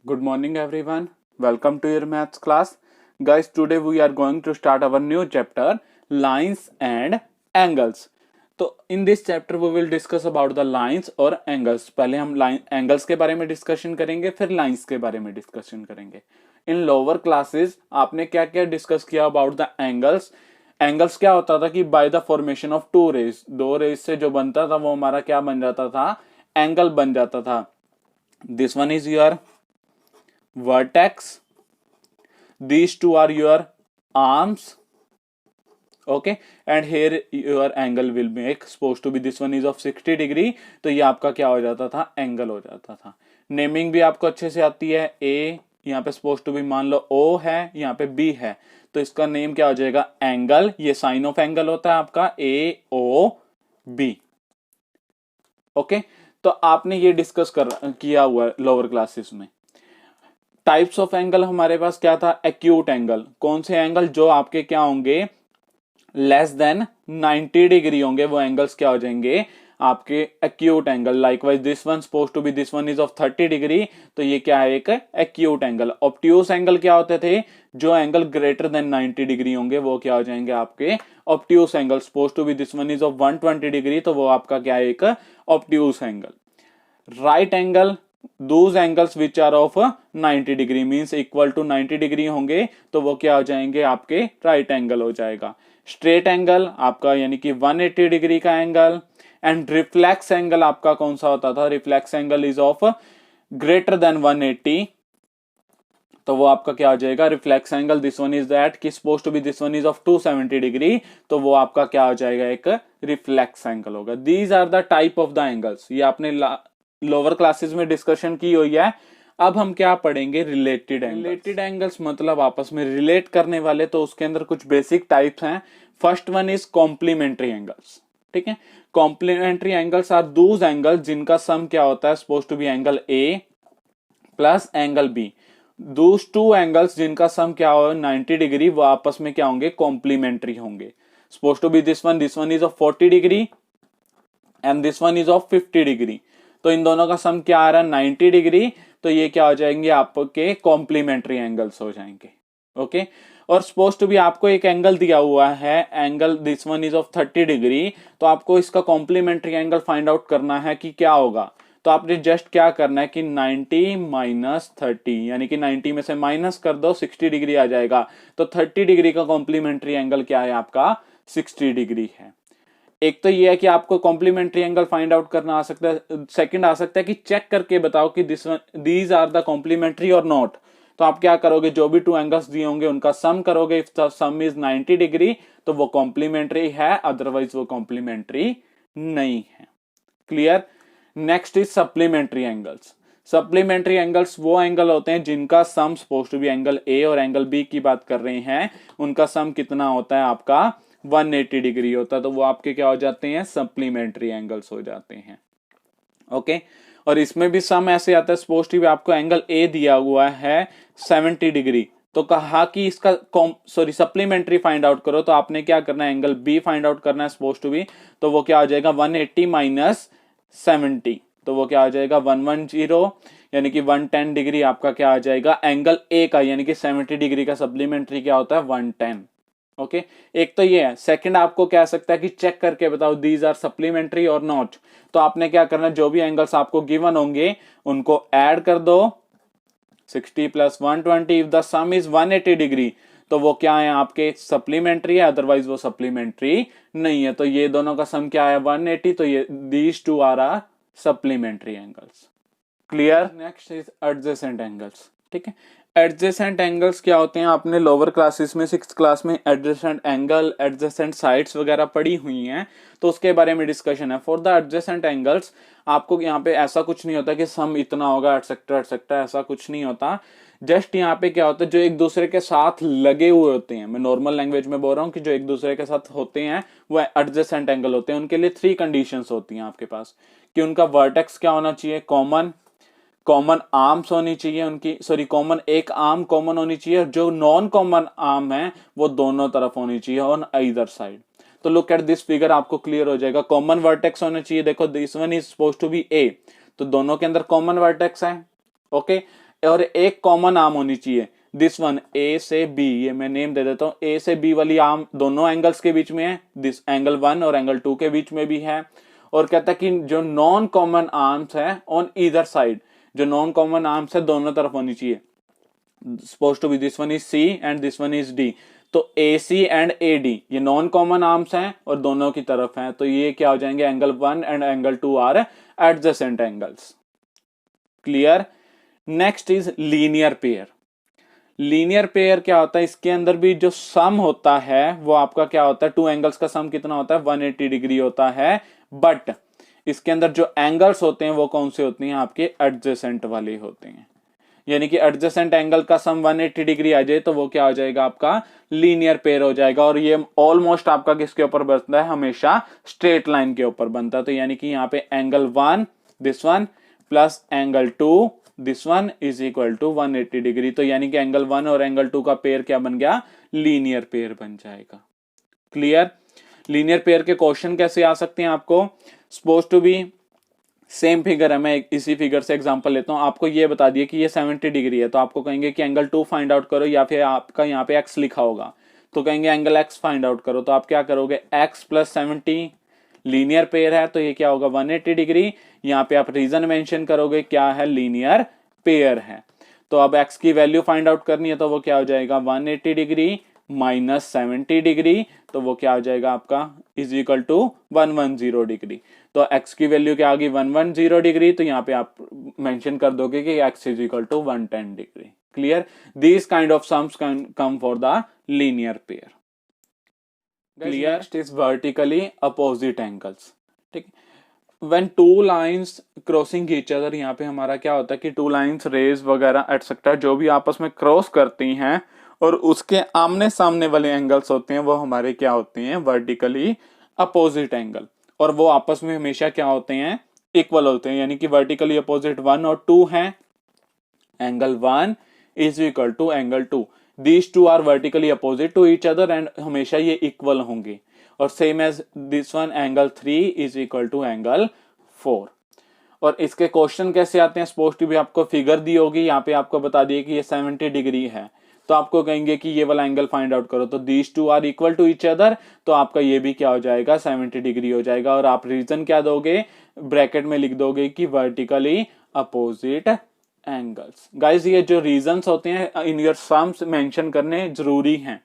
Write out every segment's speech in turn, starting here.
Good morning, everyone. Welcome to your maths class. Guys, today we are going to start our new chapter, lines and angles. तो in this chapter we will discuss about the lines और angles. पहले हम line angles के बारे में discussion करेंगे, फिर lines के बारे में डिस्कशन करेंगे. इन लोअर क्लासेस आपने क्या क्या डिस्कस किया अबाउट द एंगल्स. एंगल्स क्या होता था कि by the formation of two rays, दो रेज से जो बनता था वो हमारा क्या बन जाता था, एंगल बन जाता था. This one is your vertex, these two are your arms, okay, and here your angle will make supposed to be this one is of 60 degree. तो ये आपका क्या हो जाता था, एंगल हो जाता था. नेमिंग भी आपको अच्छे से आती है. ए यहाँ पे सपोज टू बी मान लो ओ है, यहाँ पे बी है, तो इसका नेम क्या हो जाएगा, एंगल. ये साइन ऑफ एंगल होता है आपका ए ओ बी. ओके, तो आपने ये डिस्कस किया हुआ लोअर क्लासेस में. टाइप्स ऑफ एंगल हमारे पास क्या था, एक्यूट एंगल. कौन से एंगल जो आपके क्या होंगे, लेस देन 90 डिग्री होंगे, वो एंगल्स क्या हो जाएंगे, आपके acute angle. Likewise this one suppose to be this one is of 30 degree, तो ये क्या है, एक एक्यूट एंगल. ऑब्ट्यूस एंगल क्या होते थे, जो एंगल ग्रेटर देन 90 डिग्री होंगे वो क्या हो जाएंगे आपके obtuse angle. Suppose to be this one is of 120 degree, तो वो आपका क्या है, एक obtuse angle. Right angle, those angles which are of 90 degree means equal to 90 degree होंगे, तो वो क्या हो जाएंगे, आपके राइट एंगल हो जाएगा. स्ट्रेट एंगल आपका यानी कि 180 डिग्री का एंगल. एंड रिफ्लेक्स एंगल आपका कौन सा होता था, reflex angle is of greater than 180, तो वो आपका क्या हो जाएगा, reflex angle. This one is that कि suppose to be this one is of 270 degree, तो वो आपका क्या हो जाएगा, एक रिफ्लेक्स एंगल होगा. These are the type of the angles. ये आपने लोअर क्लासेस में डिस्कशन की हुई है. अब हम क्या पढ़ेंगे, रिलेटेड एंगल्स. रिलेटेड एंगल्स मतलब आपस में रिलेट करने वाले, तो उसके अंदर कुछ बेसिक टाइप्स हैं. First one is complementary angles. ठीक है, complementary angles are those angles जिनका सम क्या होता है, suppose to be angle A plus angle B. Those two angles जिनका सम क्या हो 90 डिग्री, वो आपस में क्या होंगे, कॉम्प्लीमेंट्री होंगे. Suppose to be this one is of 40 degree and this one is of 50 degree, तो इन दोनों का सम क्या आ रहा है, 90 डिग्री, तो ये क्या हो जाएंगे, आपके कॉम्प्लीमेंट्री एंगल्स हो जाएंगे. ओके, और सपोज टू भी आपको एक एंगल दिया हुआ है, angle this one is of 30 degree, तो आपको इसका कॉम्प्लीमेंट्री एंगल फाइंड आउट करना है कि क्या होगा. तो आपने जस्ट क्या करना है कि 90 माइनस 30, यानी कि 90 में से माइनस कर दो, 60 डिग्री आ जाएगा. तो 30 डिग्री का कॉम्प्लीमेंट्री एंगल क्या है, आपका 60 डिग्री है. एक तो ये है कि आपको कॉम्प्लीमेंट्री एंगल फाइंड आउट करना आ सकता है. सेकंड आ सकता है कि चेक करके बताओ कि दीज आर द कॉम्प्लीमेंट्री और नॉट. तो आप क्या करोगे, जो भी टू एंगल्स दिए होंगे उनका सम करोगे. If the sum is 90 degree, तो वो कॉम्प्लीमेंट्री है, अदरवाइज वो कॉम्प्लीमेंट्री नहीं है. Clear. Next is supplementary angles. Supplementary angles वो एंगल होते हैं जिनका sum suppose to be angle A और एंगल बी की बात कर रहे हैं, उनका सम कितना होता है, आपका 180 डिग्री होता है, तो वो आपके क्या हो जाते हैं, सप्लीमेंट्री एंगल्स हो जाते हैं. ओके, और इसमें भी सम ऐसे आता है, सपोज टू बी आपको एंगल ए दिया हुआ है 70 डिग्री, तो कहा कि इसका सप्लीमेंट्री फाइंड आउट करो, तो आपने क्या करना है, एंगल बी फाइंड आउट करना है सपोज टू बी, तो वो क्या हो जाएगा 180 माइनस 70, तो वो क्या आ जाएगा 110, यानी कि 110 डिग्री आपका क्या आ जाएगा, एंगल ए का, यानी कि 70 डिग्री का सप्लीमेंट्री क्या होता है, 110. ओके, एक तो ये है. सेकंड आपको क्या सकता है कि चेक करके बताओ दीज आर सप्लीमेंट्री और नॉट. तो आपने क्या करना है, जो भी एंगल्स आपको गिवन होंगे उनको ऐड कर दो. 60 plus 120, if the sum is 180 degree, तो वो क्या है, आपके सप्लीमेंट्री है, अदरवाइज वो सप्लीमेंट्री नहीं है. तो ये दोनों का सम क्या है, 180, तो ये these two are are supplementary angles. Clear. Next is adjacent angles. ठीक है, एडजेसेंट एंगल्स क्या होते हैं, आपने लोअर क्लासेस में 6th क्लास में एडजेसेंट एंगल, एडजेसेंट साइड्स वगैरह पढ़ी हुई हैं, तो उसके बारे में डिस्कशन है. फॉर द एडजेसेंट एंगल्स आपको यहाँ पे ऐसा कुछ नहीं होता कि सम इतना होगा एटसेट्रा एटसेट्रा, ऐसा कुछ नहीं होता. जस्ट यहाँ पे क्या होता है, जो एक दूसरे के साथ लगे हुए होते हैं, मैं नॉर्मल लैंग्वेज में बोल रहा हूँ कि जो एक दूसरे के साथ होते हैं वो एडजेसेंट एंगल होते हैं. उनके लिए 3 कंडीशंस होती हैं आपके पास, कि उनका वर्टेक्स क्या होना चाहिए, कॉमन, कॉमन आर्म्स होनी चाहिए उनकी, कॉमन एक आर्म कॉमन होनी चाहिए, जो नॉन कॉमन आर्म है वो दोनों तरफ होनी चाहिए ऑन ईदर साइड. तो लुक एट दिस फिगर, आपको क्लियर हो जाएगा. कॉमन वर्टेक्स होना चाहिए, देखो this one is suppose to be A, तो दोनों के अंदर कॉमन वर्टेक्स है. ओके, और एक कॉमन आर्म होनी चाहिए, दिस वन ए से बी, ये मैं नेम दे देता हूं, ए से बी वाली आर्म दोनों एंगल्स के बीच में है, दिस एंगल 1 और एंगल 2 के बीच में भी है। और कहता है कि जो नॉन कॉमन आर्म्स है ऑन ईदर साइड, जो नॉन कॉमन आर्म्स है दोनों तरफ होनी चाहिए, suppose to be this one is C and this one is D, तो A C and A D ये नॉन कॉमन आर्म्स हैं और दोनों की तरफ हैं, तो ये क्या हो जाएंगे, angle 1 and angle 2 are adjacent angles. Clear. Next is linear pair. Linear pair क्या होता है, इसके अंदर भी जो सम होता है वो आपका क्या होता है, टू एंगल्स का सम कितना होता है, 180 डिग्री होता है, बट इसके अंदर जो एंगल्स होते हैं वो कौन से होते हैं, आपके एडजेसेंट वाले होते हैं। यानी कि एडजेसेंट एंगल का सम 180 डिग्री आ जाए तो वो क्या हो जाएगा, आपका लीनियर पेयर हो जाएगा। और ये ऑलमोस्ट आपका किसके ऊपर बनता है, हमेशा स्ट्रेट लाइन के ऊपर बनता है। तो यानी कि यहाँ पे angle 1 this one plus angle 2 this one is equal to 180 degree. तो यानी कि एंगल 1 और एंगल 2 का पेयर क्या बन गया, लीनियर पेयर बन जाएगा। क्लियर। लीनियर पेयर के क्वेश्चन कैसे आ सकते हैं आपको, suppose to be same figure है, मैं इसी फिगर से एग्जांपल लेता हूं, आपको ये बता दिया कि ये 70 डिग्री है, तो आपको कहेंगे कि एंगल 2 फाइंड आउट करो, या फिर आपका यहाँ पे x लिखा होगा तो कहेंगे एंगल x फाइंड आउट करो। तो आप क्या करोगे, x प्लस 70 लीनियर पेयर है तो ये क्या होगा, 180 डिग्री। यहाँ पे आप रीजन मेंशन करोगे क्या है, लीनियर पेयर है। तो अब x की वैल्यू फाइंड आउट करनी है तो वो क्या हो जाएगा, 180 डिग्री माइनस 70 डिग्री, तो वो क्या हो जाएगा आपका इज इक्वल टू 110 डिग्री। तो x की वैल्यू क्या आ गई, 110 डिग्री, तो यहाँ पे आप मेंशन कर दोगे कि x is equal to 110 degree. Clear. These kind of sums can come for the linear pair. Clear. Next is vertically opposite angles. ठीक, when two lines crossing each other, यहाँ पे हमारा क्या होता है कि टू लाइंस रेज वगैरह etcetera जो भी आपस में क्रॉस करती हैं और उसके आमने सामने वाले एंगल्स होते हैं वो हमारे क्या होते हैं, वर्टिकली अपोजिट एंगल। और वो आपस में हमेशा क्या होते हैं, इक्वल होते हैं। यानी कि वर्टिकली अपोजिट 1 और 2 हैं, angle 1 is equal to angle 2, these two are vertically opposite to each other and हमेशा ये इक्वल होंगे। और same as this one angle 3 is equal to angle 4। और इसके क्वेश्चन कैसे आते हैं, सपोज टू भी आपको फिगर दी होगी, यहाँ पे आपको बता दिए कि ये 70 डिग्री है, तो आपको कहेंगे कि ये वाला एंगल फाइंड आउट करो, तो these two are equal to each other, तो आपका ये भी क्या हो जाएगा, 70 डिग्री हो जाएगा। और आप रीजन क्या दोगे, ब्रैकेट में लिख दोगे कि वर्टिकली अपोजिट एंगल्स। गाइस ये जो रीजंस होते हैं इन योर सम्स मेंशन करने जरूरी हैं,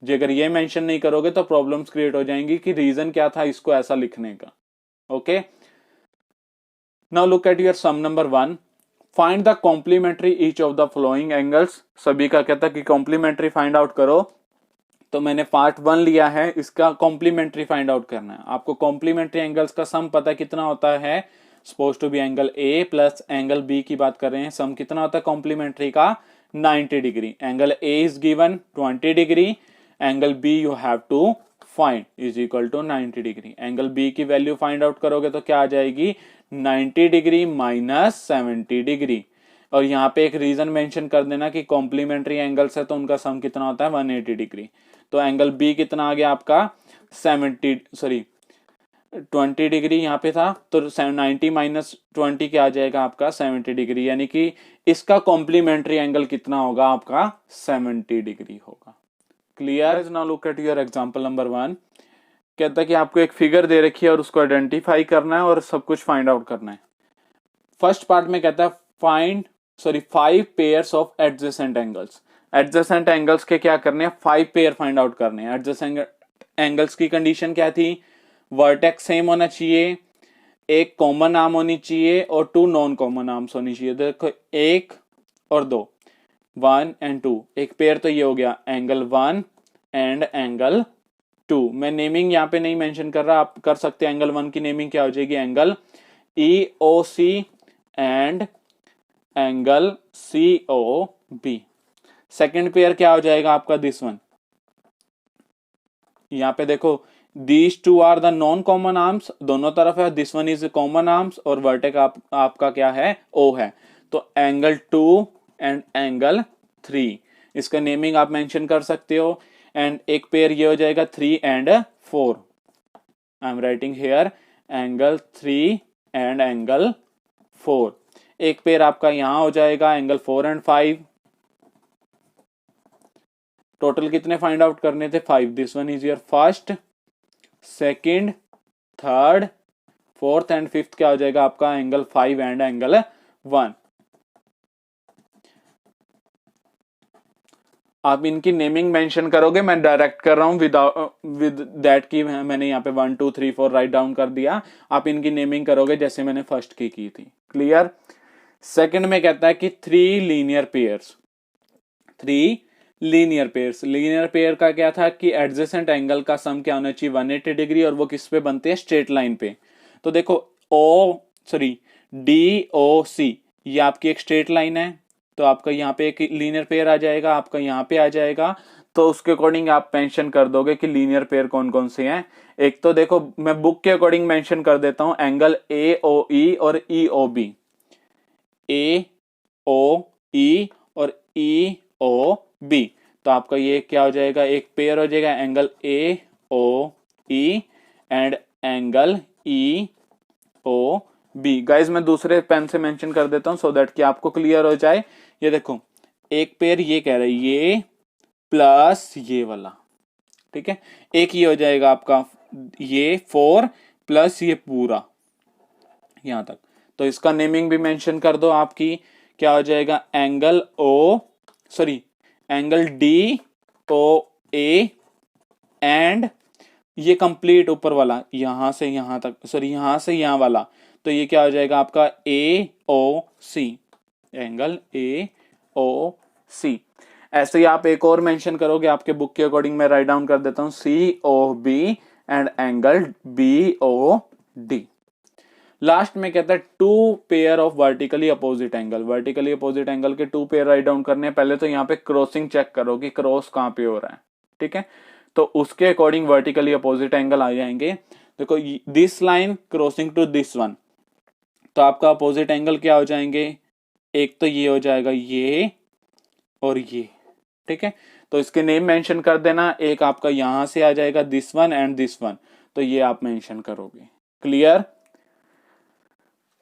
जो अगर ये मेंशन नहीं करोगे तो प्रॉब्लम्स क्रिएट हो जाएंगी कि रीजन क्या था इसको ऐसा लिखने का। Okay, now look at your sum number 1, find the complementary each of the following angles. सभी का कहता है कि कॉम्प्लीमेंट्री फाइंड आउट करो, तो मैंने पार्ट 1 लिया है, इसका कॉम्प्लीमेंट्री फाइंड आउट करना है। आपको कॉम्प्लीमेंट्री एंगल्स का सम पता है कितना होता है, suppose to be angle A plus angle B की बात कर रहे हैं, सम कितना होता है कॉम्प्लीमेंट्री का, 90 degree. Angle A is given 20 degree, angle B you have to find is equal to 90 degree. Angle B की वैल्यू फाइंड आउट करोगे तो क्या आ जाएगी, 90 डिग्री माइनस 70 डिग्री। और यहाँ पे एक रीजन मेंशन कर देना कि कॉम्प्लीमेंट्री एंगल्स है तो उनका सम कितना होता है, 180 डिग्री। तो एंगल बी कितना आ गया आपका 20 डिग्री यहाँ पे था, तो 90 माइनस 20 क्या आ जाएगा आपका 70 डिग्री। यानी कि इसका कॉम्प्लीमेंट्री एंगल कितना होगा आपका 70 डिग्री होगा। Clear. Now look at your example number 1, कहता है कि आपको एक फिगर दे रखी है और उसको आइडेंटिफाई करना है और सब कुछ फाइंड आउट करना है। फर्स्ट पार्ट में कहता है find 5 pairs of adjacent angles. Adjacent angles के क्या करने हैं, 5 पेयर फाइंड आउट करने हैं। एडजेसेंट एंगल्स की कंडीशन क्या थी, वर्टेक्स सेम होना चाहिए, एक कॉमन आर्म होनी चाहिए और 2 नॉन कॉमन आर्म्स होनी चाहिए। देखो 1 और 2, 1 एंड 2, एक पेयर तो ये हो गया एंगल 1 एंड एंगल 2। मैं नेमिंग यहाँ पे नहीं मेंशन कर रहा, आप कर सकते हैं। एंगल 1 की नेमिंग क्या हो जाएगी, angle EOC and angle COB। Second pair क्या हो जाएगा आपका, दिस वन। यहाँ पे देखो these two are the non common arms, दोनों तरफ है, this one is common arms और वर्टेक्स आपका क्या है, O है। तो एंगल 2 एंड एंगल 3, इसका नेमिंग आप मेंशन कर सकते हो। एंड एक पेयर ये हो जाएगा 3 and 4, I am writing here angle 3 and angle 4। एक पेयर आपका यहां हो जाएगा एंगल 4 एंड 5। टोटल कितने फाइंड आउट करने थे? 5। This one is your first, second, third, fourth and fifth क्या हो जाएगा आपका? Angle 5 and angle 1। आप इनकी नेमिंग मेंशन करोगे, मैं डायरेक्ट कर रहा हूं विद दैट की मैंने यहाँ पे 1 2 3 4 राइट डाउन कर दिया। आप इनकी नेमिंग करोगे जैसे मैंने फर्स्ट की थी। क्लियर? सेकंड में कहता है कि 3 linear pairs. 3 linear pairs. Linear pair का क्या था कि एडजेसेंट एंगल का सम क्या होना चाहिए? 180 डिग्री, और वो किस पे बनते हैं? स्ट्रेट लाइन पे। तो देखो DOC ये आपकी एक स्ट्रेट लाइन है, तो आपका यहाँ पे एक लीनियर पेयर आ जाएगा, आपका यहाँ पे आ जाएगा। तो उसके अकॉर्डिंग आप मेंशन कर दोगे कि लीनियर पेयर कौन कौन से हैं। एक तो देखो मैं बुक के अकॉर्डिंग मेंशन कर देता हूं, एंगल AOE और EOB। AOE और EOB, तो आपका ये क्या हो जाएगा? एक पेयर हो जाएगा angle AOE and angle EOB। Guys मैं दूसरे पेन से मेंशन कर देता हूं सो दैट कि आपको क्लियर हो जाए। ये देखो एक पेयर ये कह रहा है ये प्लस ये वाला, ठीक है। एक ये हो जाएगा आपका ये 4 प्लस ये पूरा यहां तक। तो इसका नेमिंग भी मेंशन कर दो आपकी, क्या हो जाएगा? एंगल एंगल DOA एंड ये कंप्लीट ऊपर वाला यहां से यहां तक, यहां से यहां वाला, तो ये क्या हो जाएगा आपका? AOC, angle AOC। ऐसे ही आप एक और मेंशन करोगे आपके बुक के अकॉर्डिंग, मैं राइट डाउन कर देता हूं COB and angle BOD। Last में कहता है 2 pair of vertically opposite angle. Vertically opposite angle के 2 पेयर राइट डाउन करने हैं। पहले तो यहाँ पे क्रॉसिंग चेक करो कि क्रॉस कहां पे हो रहा है, ठीक है। तो उसके अकॉर्डिंग वर्टिकली अपोजिट एंगल आ जाएंगे। देखो this line crossing to this one, तो आपका अपोजिट एंगल क्या हो जाएंगे? एक तो ये हो जाएगा ये और ये, ठीक है। तो इसके नेम मेंशन कर देना। एक आपका यहां से आ जाएगा this one and this one, तो ये आप मेंशन करोगे। Clear?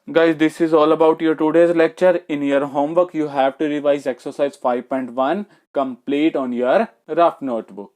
Guys, this is all about your today's lecture. In your homework, you have to revise exercise 5.1 complete on your rough notebook.